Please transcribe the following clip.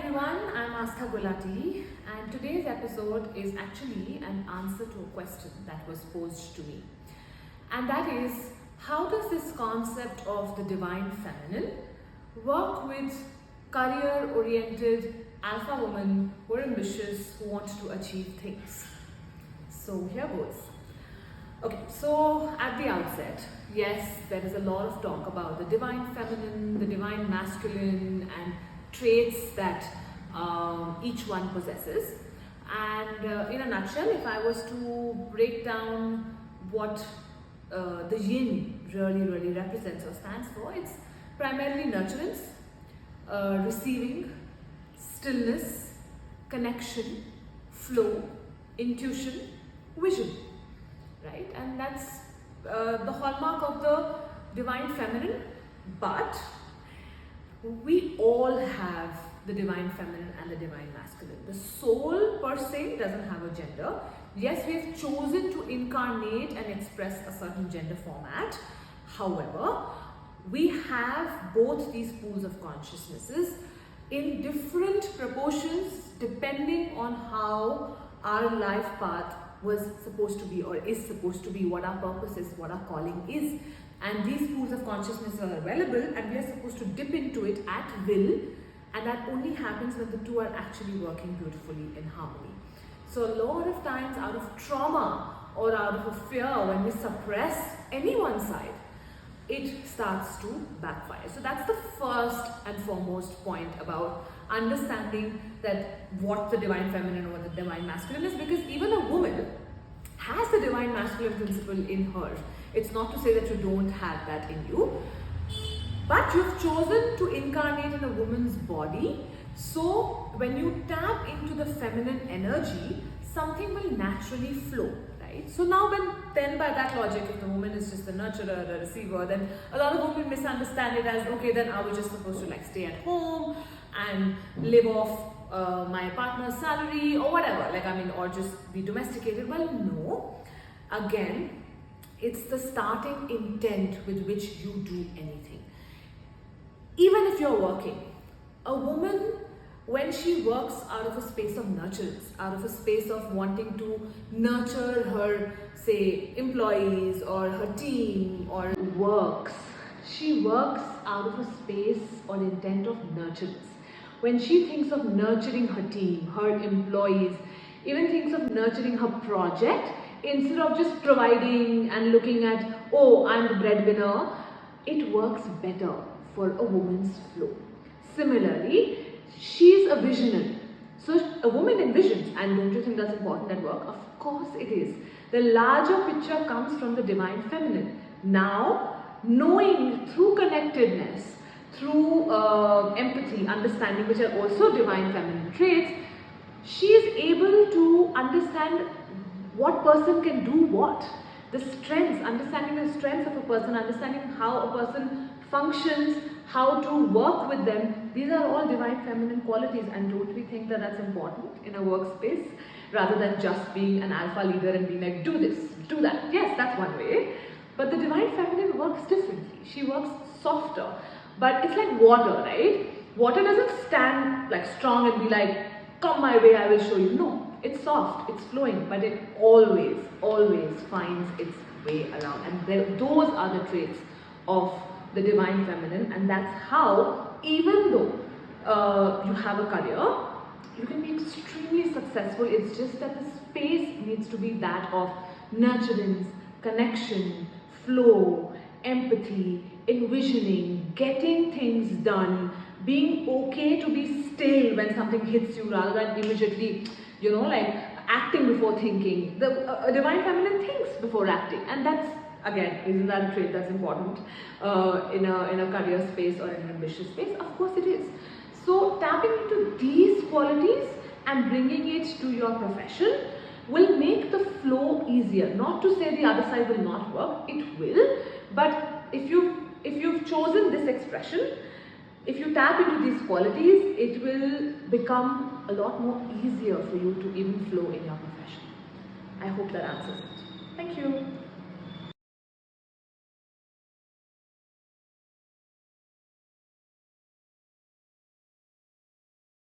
everyone, I'm Aastha and today's episode is actually an answer to a question that was posed to me. And that is, how does this concept of the divine feminine work with career-oriented alpha women who are ambitious, who want to achieve things? So here goes. Okay, so at the outset, yes, there is a lot of talk about the divine feminine, the divine masculine, and traits that each one possesses. And in a nutshell, if I was to break down what the yin really represents or stands for, it's primarily nurturance, receiving, stillness, connection, flow, intuition, vision, right? And that's the hallmark of the divine feminine. But we all have the divine feminine and the divine masculine. The soul per se doesn't have a gender. Yes, we have chosen to incarnate and express a certain gender format. However, we have both these pools of consciousnesses in different proportions depending on how our life path was supposed to be or is supposed to be, what our purpose is, what our calling is. And these pools of consciousness are available and we are supposed to dip into it at will, and that only happens when the two are actually working beautifully in harmony. So a lot of times out of trauma or out of a fear, when we suppress any one side, it starts to backfire. So that's the first and foremost point about understanding that what the divine feminine or the divine masculine is, because even a woman has the divine masculine principle in her. It's not to say that you don't have that in you, but you've chosen to incarnate in a woman's body. So when you tap into the feminine energy, something will naturally flow, right? So now then by that logic, if the woman is just the nurturer, the receiver, then a lot of women misunderstand it as, okay, then are we just supposed to like stay at home and live off my partner's salary or whatever, or just be domesticated? Well, no. Again, it's the starting intent with which you do anything. Even if you're working, a woman, when she works out of a space of nurturance, out of a space of wanting to nurture her, say, employees or her team, or she works out of a space or intent of nurturance. When she thinks of nurturing her team, her employees, even thinks of nurturing her project, instead of just providing and looking at, oh, I'm the breadwinner, it works better for a woman's flow. Similarly, she's a visionary. So a woman envisions, and don't you think that's important at work? Of course it is. The larger picture comes from the divine feminine. Now, knowing through connectedness, through empathy, understanding, which are also divine feminine traits, she is able to understand what person can do what. The strengths, understanding the strengths of a person, understanding how a person functions, how to work with them, these are all divine feminine qualities. And don't we think that that's important in a workspace, rather than just being an alpha leader and being like, do this, do that. Yes, that's one way. But the divine feminine works differently. She works softer. But it's like water, right? Water doesn't stand like strong and be like, come my way, I will show you. No. It's soft, it's flowing, but it always finds its way around. And those are the traits of the divine feminine, and that's how, even though you have a career, you can be extremely successful. It's just that the space needs to be that of nurturance, connection, flow, empathy, envisioning, getting things done, being okay to be still when something hits you rather than immediately, acting before thinking. The divine feminine thinks before acting, and that's, again, isn't that a trait that's important in a career space or in an ambitious space? Of course it is. So tapping into these qualities and bringing it to your profession will make the flow easier. Not to say the other side will not work, it will, but if you've chosen this expression, if you tap into these qualities, it will become a lot more easier for you to even flow in your profession. I hope that answers it. Thank you.